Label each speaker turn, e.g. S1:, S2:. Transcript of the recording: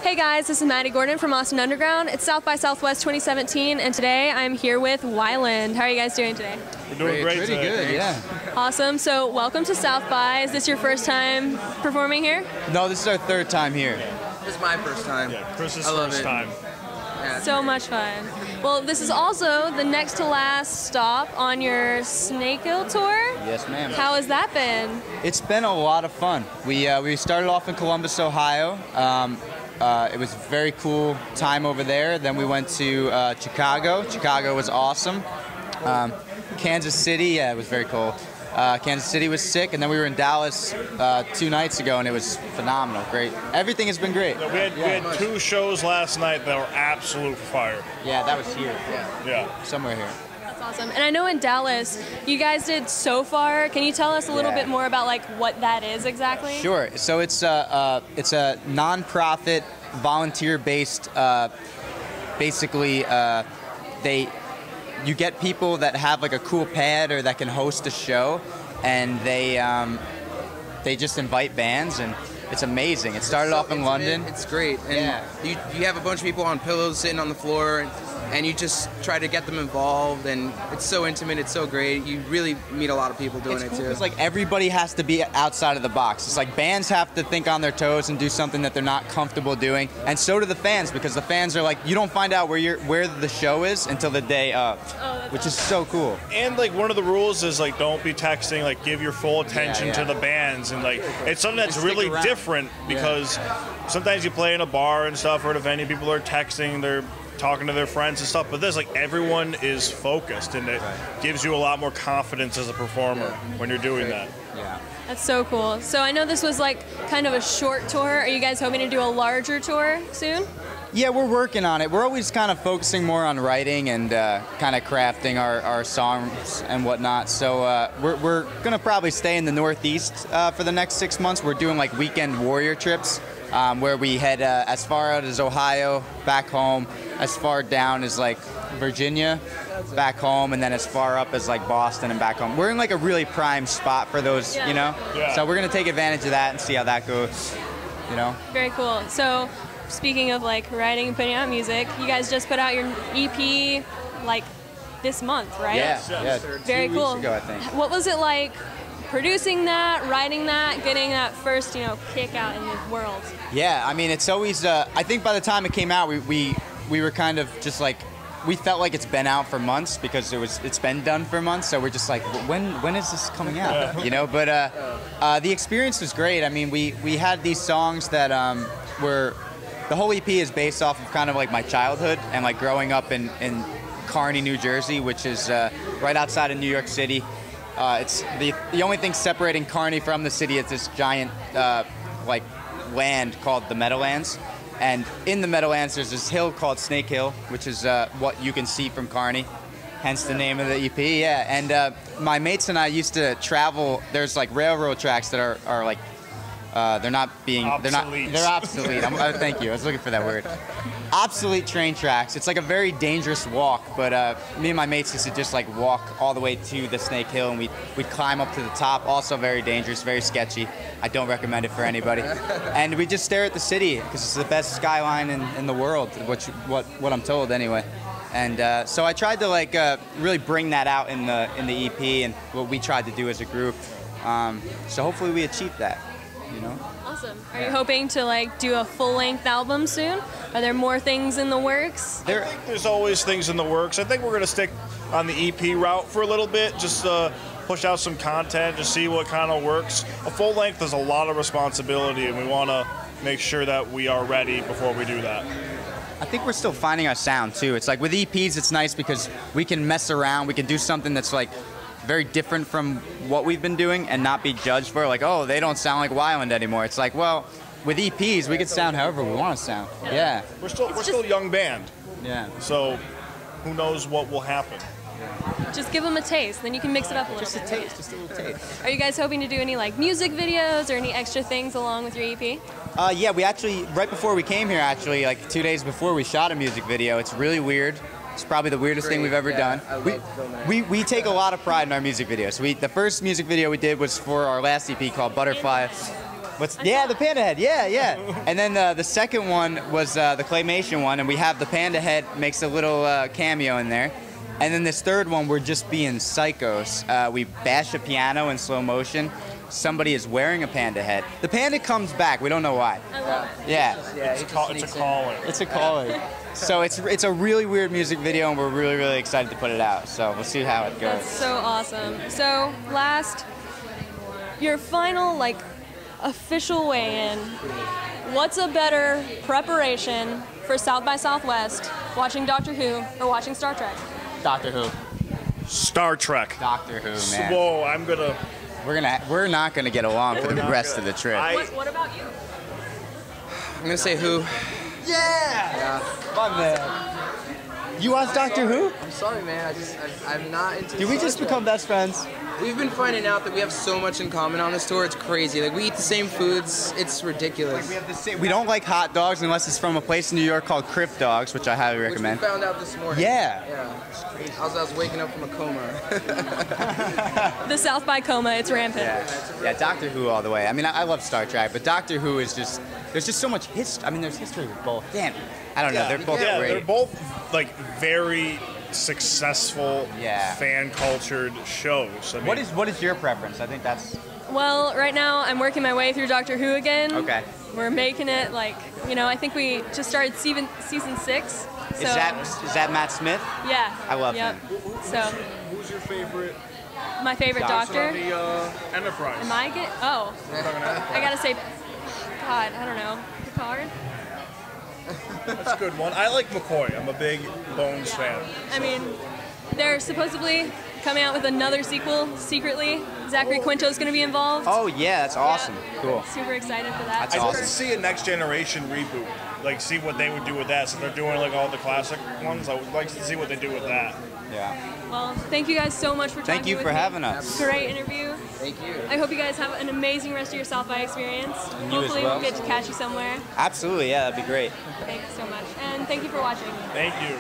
S1: Hey guys, this is Madi Gordon from Austin Underground. It's South by Southwest 2017, and today I'm here with Wyland. How are you guys doing today?
S2: We're doing great.
S3: Pretty good, yeah.
S1: Awesome. So welcome to South by. Is this your first time performing here?
S3: No, this is our third time here.
S4: This is my first time.
S2: Yeah, Chris's
S4: I love
S2: first
S4: it.
S2: time.
S4: Yeah.
S1: So much fun. Well, this is also the next to last stop on your Snake Hill tour.
S3: Yes, ma'am.
S1: How has that been?
S3: It's been a lot of fun. We started off in Columbus, Ohio. It was a very cool time over there. Then we went to Chicago. Chicago was awesome. Kansas City, yeah, it was very cool. Kansas City was sick, and then we were in Dallas 2 nights ago, and it was phenomenal. Great. Everything has been great.
S2: We had 2 shows last night that were absolute fire.
S3: Yeah, that was here.
S2: Yeah.
S3: Somewhere here.
S1: That's awesome. And I know in Dallas, you guys did So Far. Can you tell us a little bit more about like what that is exactly?
S3: Sure. So it's a non-profit, volunteer-based. Basically, you get people that have like a cool pad or that can host a show, and they just invite bands, and it's amazing. It started off in London.
S4: It's great. And you have a bunch of people on pillows sitting on the floor, and you just try to get them involved, and it's so intimate, it's so great. You really meet a lot of people doing it too.
S3: It's like everybody has to be outside of the box. It's like bands have to think on their toes and do something that they're not comfortable doing, and so do the fans, because the fans are like, you don't find out where the show is until the day of, which is so cool.
S2: And like one of the rules is like don't be texting, like give your full attention to the bands, and like it's something that's really different because sometimes you play in a bar and stuff or at a venue, people are texting, they're talking to their friends and stuff, but this, like, everyone is focused, and it gives you a lot more confidence as a performer when you're doing that.
S3: Yeah.
S1: That's so cool. So I know this was like kind of a short tour. Are you guys hoping to do a larger tour soon?
S3: Yeah, we're working on it. We're always kind of focusing more on writing and kind of crafting our songs and whatnot. So we're going to probably stay in the Northeast for the next 6 months. We're doing like weekend warrior trips where we head as far out as Ohio, back home, as far down as like Virginia, back home, and then as far up as like Boston and back home. We're in like a really prime spot for those, you know?
S2: Yeah.
S3: So we're going to take advantage of that and see how that goes, you know?
S1: Very cool. So speaking of like writing and putting out music, you guys just put out your EP like this month, right?
S3: Yeah.
S1: Very
S3: 2
S1: cool.
S3: weeks ago, I think.
S1: What was it like producing that, writing that, getting that first, kick out in the world?
S3: Yeah, I mean, it's always, I think by the time it came out, we were kind of just like, we felt like it's been out for months because it's been done for months. So we're just like, when is this coming out? But the experience was great. I mean, we had these songs that the whole EP is based off of kind of like my childhood and like growing up in Kearney, New Jersey, which is right outside of New York City. It's the only thing separating Kearney from the city is this giant like land called the Meadowlands. And in the Meadowlands, there's this hill called Snake Hill, which is what you can see from Kearney, hence the name of the EP. Yeah, and my mates and I used to travel. There's like railroad tracks that are like they're obsolete. Thank you. I was looking for that word. Obsolete train tracks. It's like a very dangerous walk, but me and my mates used to just like walk all the way to the Snake Hill, and we'd climb up to the top. Also very dangerous, very sketchy. I don't recommend it for anybody. And we just stare at the city because it's the best skyline in the world, what I'm told anyway. And so I tried to like really bring that out in the EP and what we tried to do as a group. So hopefully we achieved that.
S1: Awesome. Are you hoping to like do a full-length album soon? Are there more things in the works?
S2: I think there's always things in the works. I think we're going to stick on the EP route for a little bit, just push out some content, just see what kind of works. A full length is a lot of responsibility, and we want to make sure that we are ready before we do that.
S3: I think we're still finding our sound too. It's like with EPs, it's nice because we can mess around. We can do something that's like very different from what we've been doing and not be judged for like, oh, they don't sound like Wyland anymore. It's like, well, with EPs, we can sound however we want to sound. Yeah.
S2: We're still a young band.
S3: Yeah.
S2: So who knows what will happen.
S1: Just give them a taste, then you can mix it up a little
S3: Just a
S1: bit.
S3: taste, just a little taste.
S1: Are you guys hoping to do any like music videos or any extra things along with your EP?
S3: Yeah, we actually, right before we came here, actually, like 2 days before, we shot a music video. It's really weird. It's probably the weirdest thing we've ever done. We take a lot of pride in our music videos. The first music video we did was for our last EP called Butterfly. Yeah, the panda head. Yeah. And then the second one was the claymation one, and we have the panda head makes a little cameo in there. And then this third one, we're just being psychos. We bash a piano in slow motion. Somebody is wearing a panda head. The panda comes back. We don't know why.
S1: I love it.
S3: Yeah.
S2: It's a calling.
S3: It's a calling. So it's a really weird music video, and we're really, really excited to put it out. So we'll see how it goes.
S1: That's so awesome. So last, your final like official weigh-in. What's a better preparation for South by Southwest, watching Doctor Who or watching Star Trek?
S3: Doctor Who.
S2: Star Trek.
S3: Doctor Who, man.
S2: Whoa,
S3: We're not gonna get along for the rest of the trip.
S1: What about you?
S4: I'm gonna say Who.
S3: Yeah. Fun, man. You watch Doctor Who?
S4: I'm sorry, man. I'm not into.
S3: Did we just become best friends?
S4: We've been finding out that we have so much in common on this tour. It's crazy. Like, we eat the same foods. It's ridiculous.
S3: We don't like hot dogs unless it's from a place in New York called Crip Dogs, which I highly recommend.
S4: Which we found out this morning.
S3: Yeah.
S4: It's crazy. I was waking up from a coma.
S1: The South by coma, it's rampant.
S3: Yeah, Doctor Who all the way. I mean, I love Star Trek, but Doctor Who is just, there's just so much history. I mean, there's history with both. Damn, I don't know, they're both great.
S2: They're both like very successful, fan-cultured shows. I mean,
S3: what is your preference? I think that's...
S1: Well, right now I'm working my way through Doctor Who again.
S3: Okay.
S1: We're making it like, I think we just started season 6. So,
S3: is that Matt Smith?
S1: Yeah.
S3: I love him.
S1: So.
S2: Who's your favorite?
S1: My favorite Doctor?
S2: On the Enterprise.
S1: Am I get? Oh. I gotta say, God, I don't know. Picard?
S2: That's a good one. I like McCoy. I'm a big Bones fan.
S1: I mean, they're supposedly coming out with another sequel secretly. Zachary Quinto's going to be involved.
S3: Oh yeah, that's awesome.
S1: Yeah.
S3: Cool.
S1: Super excited for that.
S3: That's
S2: I'd
S3: awesome.
S2: like to see a Next Generation reboot. Like, see what they would do with that. So they're doing like all the classic ones. I would like to see what they do with that.
S3: Yeah.
S1: Well, thank you guys so much for talking
S3: Thank you
S1: with
S3: for
S1: me.
S3: having us.
S1: Great interview.
S4: Thank you.
S1: I hope you guys have an amazing rest of your South by experience.
S3: You
S1: Hopefully
S3: as well.
S1: we'll get to catch you somewhere.
S3: Absolutely, yeah, that'd be great.
S1: Thanks so much. And thank you for watching.
S2: Thank you.